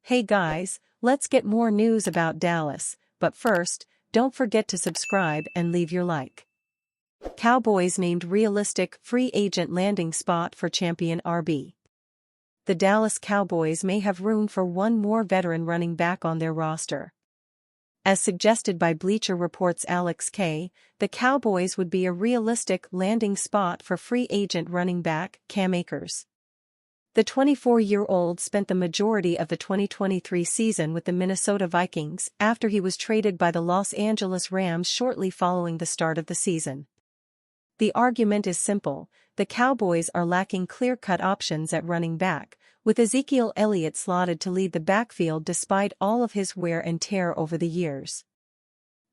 Hey guys, let's get more news about Dallas, but first, don't forget to subscribe and leave your like. Cowboys named realistic free agent landing spot for champion RB. The Dallas Cowboys may have room for one more veteran running back on their roster. As suggested by Bleacher Report's Alex K., the Cowboys would be a realistic landing spot for free agent running back Cam Akers. The 24-year-old spent the majority of the 2023 season with the Minnesota Vikings after he was traded by the Los Angeles Rams shortly following the start of the season. The argument is simple: the Cowboys are lacking clear-cut options at running back, with Ezekiel Elliott slotted to lead the backfield despite all of his wear and tear over the years.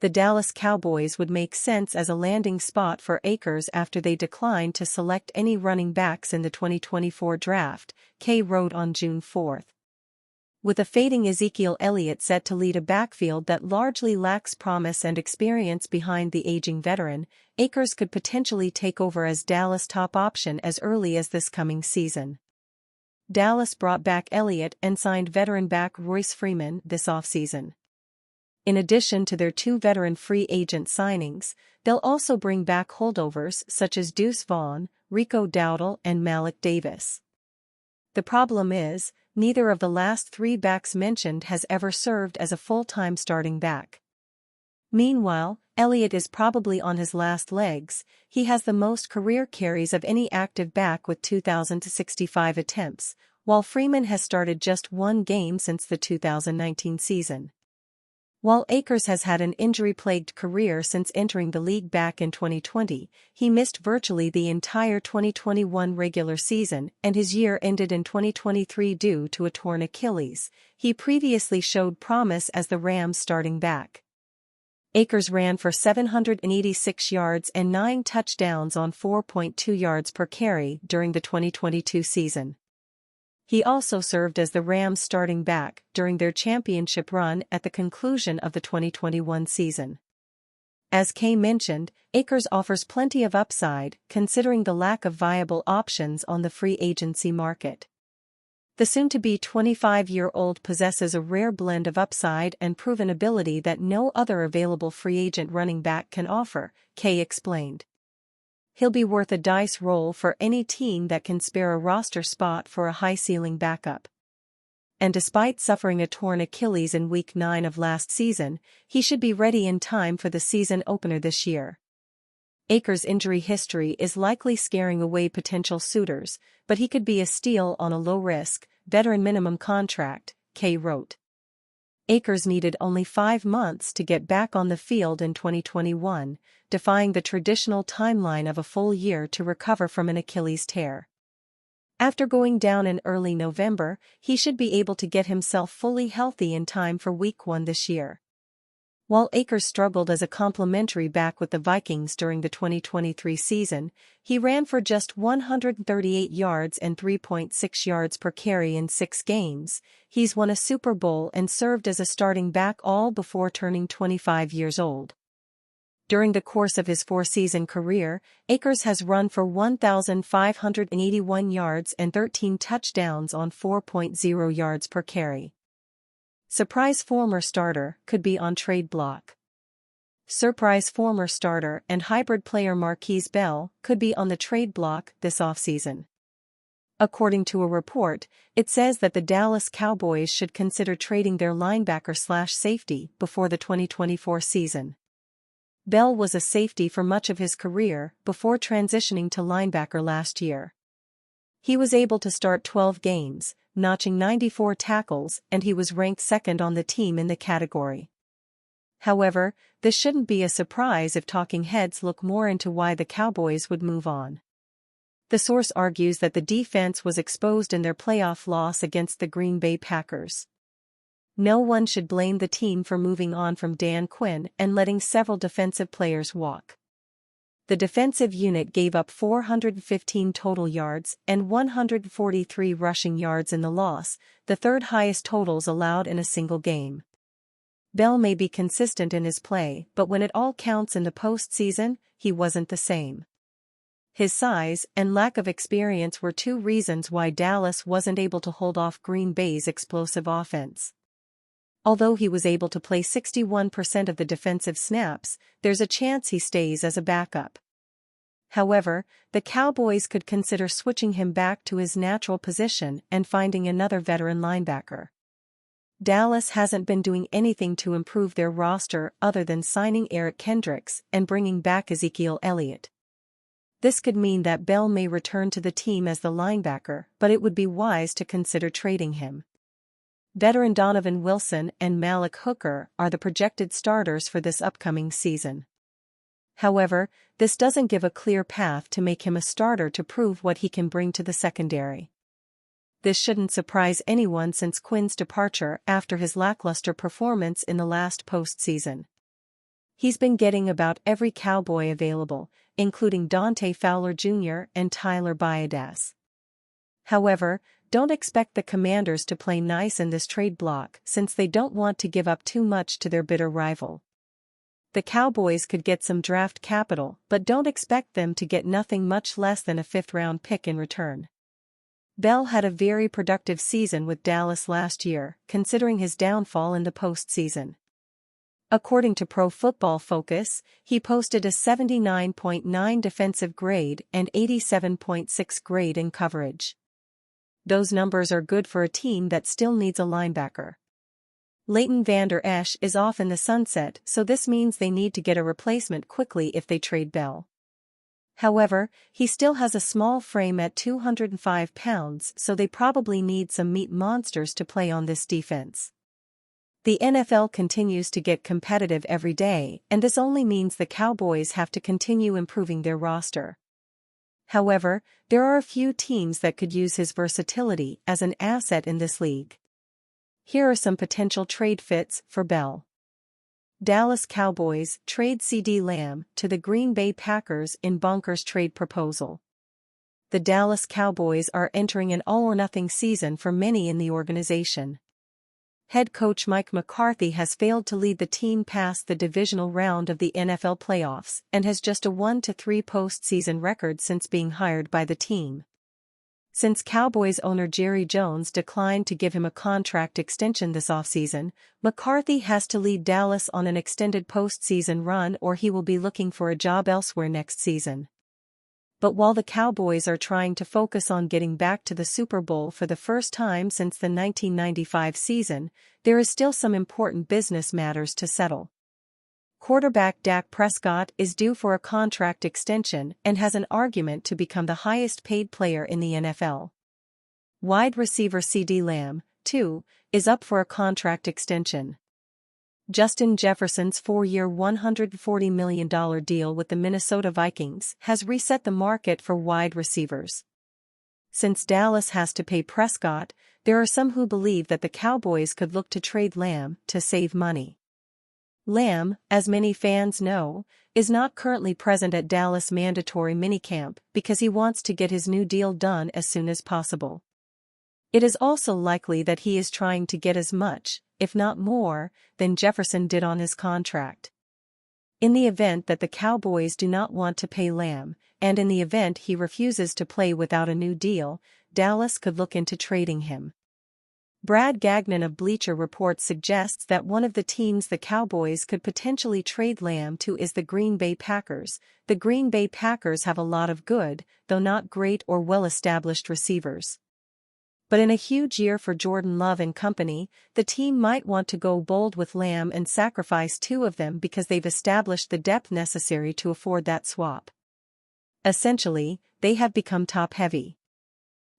The Dallas Cowboys would make sense as a landing spot for Akers after they declined to select any running backs in the 2024 draft, K wrote on June 4. With a fading Ezekiel Elliott set to lead a backfield that largely lacks promise and experience behind the aging veteran, Akers could potentially take over as Dallas' top option as early as this coming season. Dallas brought back Elliott and signed veteran back Royce Freeman this offseason. In addition to their two veteran free agent signings, they'll also bring back holdovers such as Deuce Vaughn, Rico Dowdle and Malik Davis. The problem is, neither of the last three backs mentioned has ever served as a full-time starting back. Meanwhile, Elliott is probably on his last legs. He has the most career carries of any active back with 2,065 attempts, while Freeman has started just one game since the 2019 season. While Akers has had an injury-plagued career since entering the league back in 2020, he missed virtually the entire 2021 regular season and his year ended in 2023 due to a torn Achilles. He previously showed promise as the Rams' starting back. Akers ran for 786 yards and 9 touchdowns on 4.2 yards per carry during the 2022 season. He also served as the Rams' starting back during their championship run at the conclusion of the 2021 season. As Kay mentioned, Akers offers plenty of upside, considering the lack of viable options on the free agency market. The soon-to-be 25-year-old possesses a rare blend of upside and proven ability that no other available free agent running back can offer, Kay explained. He'll be worth a dice roll for any team that can spare a roster spot for a high-ceiling backup. And despite suffering a torn Achilles in Week 9 of last season, he should be ready in time for the season opener this year. Akers' injury history is likely scaring away potential suitors, but he could be a steal on a low-risk, veteran minimum contract, Kay wrote. Akers needed only 5 months to get back on the field in 2021, defying the traditional timeline of a full year to recover from an Achilles tear. After going down in early November, he should be able to get himself fully healthy in time for Week 1 this year. While Akers struggled as a complementary back with the Vikings during the 2023 season, he ran for just 138 yards and 3.6 yards per carry in 6 games. He's won a Super Bowl and served as a starting back all before turning 25 years old. During the course of his 4-season career, Akers has run for 1,581 yards and 13 touchdowns on 4.0 yards per carry. Surprise former starter could be on trade block. Surprise former starter and hybrid player Marquise Bell could be on the trade block this offseason. According to a report, it says that the Dallas Cowboys should consider trading their linebacker/safety before the 2024 season. Bell was a safety for much of his career before transitioning to linebacker last year. He was able to start 12 games, notching 94 tackles, and he was ranked second on the team in the category. However, this shouldn't be a surprise if talking heads look more into why the Cowboys would move on. The source argues that the defense was exposed in their playoff loss against the Green Bay Packers. No one should blame the team for moving on from Dan Quinn and letting several defensive players walk. The defensive unit gave up 415 total yards and 143 rushing yards in the loss, the third highest totals allowed in a single game. Bell may be consistent in his play, but when it all counts in the postseason, he wasn't the same. His size and lack of experience were two reasons why Dallas wasn't able to hold off Green Bay's explosive offense. Although he was able to play 61% of the defensive snaps, there's a chance he stays as a backup. However, the Cowboys could consider switching him back to his natural position and finding another veteran linebacker. Dallas hasn't been doing anything to improve their roster other than signing Eric Kendricks and bringing back Ezekiel Elliott. This could mean that Bell may return to the team as the linebacker, but it would be wise to consider trading him. Veteran Donovan Wilson and Malik Hooker are the projected starters for this upcoming season. However, this doesn't give a clear path to make him a starter to prove what he can bring to the secondary. This shouldn't surprise anyone since Quinn's departure after his lackluster performance in the last postseason. He's been getting about every Cowboy available, including Dante Fowler Jr. and Tyler Biadasz. However, don't expect the Commanders to play nice in this trade block since they don't want to give up too much to their bitter rival. The Cowboys could get some draft capital, but don't expect them to get nothing much less than a fifth-round pick in return. Bell had a very productive season with Dallas last year, considering his downfall in the postseason. According to Pro Football Focus, he posted a 79.9 defensive grade and 87.6 grade in coverage. Those numbers are good for a team that still needs a linebacker. Leighton Vander Esch is off in the sunset, so this means they need to get a replacement quickly if they trade Bell. However, he still has a small frame at 205 pounds, so they probably need some meat monsters to play on this defense. The NFL continues to get competitive every day, and this only means the Cowboys have to continue improving their roster. However, there are a few teams that could use his versatility as an asset in this league. Here are some potential trade fits for Bell. Dallas Cowboys trade Ceedee Lamb to the Green Bay Packers in bonkers trade proposal. The Dallas Cowboys are entering an all-or-nothing season for many in the organization. Head coach Mike McCarthy has failed to lead the team past the divisional round of the NFL playoffs and has just a 1-3 postseason record since being hired by the team. Since Cowboys owner Jerry Jones declined to give him a contract extension this offseason, McCarthy has to lead Dallas on an extended postseason run or he will be looking for a job elsewhere next season. But while the Cowboys are trying to focus on getting back to the Super Bowl for the first time since the 1995 season, there is still some important business matters to settle. Quarterback Dak Prescott is due for a contract extension and has an argument to become the highest-paid player in the NFL. Wide receiver Ceedee Lamb, too, is up for a contract extension. Justin Jefferson's 4-year $140 million deal with the Minnesota Vikings has reset the market for wide receivers. Since Dallas has to pay Prescott, there are some who believe that the Cowboys could look to trade Lamb to save money. Lamb, as many fans know, is not currently present at Dallas mandatory minicamp because he wants to get his new deal done as soon as possible. It is also likely that he is trying to get as much, if not more, than Jefferson did on his contract. In the event that the Cowboys do not want to pay Lamb, and in the event he refuses to play without a new deal, Dallas could look into trading him. Brad Gagnon of Bleacher Report suggests that one of the teams the Cowboys could potentially trade Lamb to is the Green Bay Packers. The Green Bay Packers have a lot of good, though not great or well-established receivers. But in a huge year for Jordan Love and company, the team might want to go bold with Lamb and sacrifice two of them because they've established the depth necessary to afford that swap. Essentially, they have become top-heavy.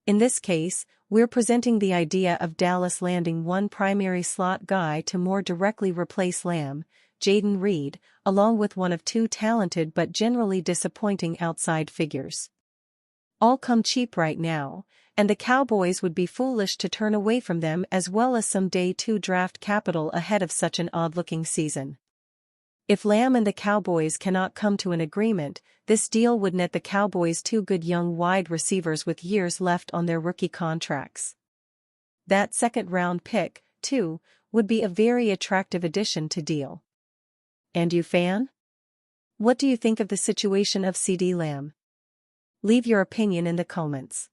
In this case, we're presenting the idea of Dallas landing one primary slot guy to more directly replace Lamb, Jayden Reed, along with one of two talented but generally disappointing outside figures. All come cheap right now, and the Cowboys would be foolish to turn away from them as well as some Day 2 draft capital ahead of such an odd-looking season. If Lamb and the Cowboys cannot come to an agreement, this deal would net the Cowboys two good young wide receivers with years left on their rookie contracts. That second-round pick, too, would be a very attractive addition to deal. And you fan? What do you think of the situation of Ceedee Lamb? Leave your opinion in the comments.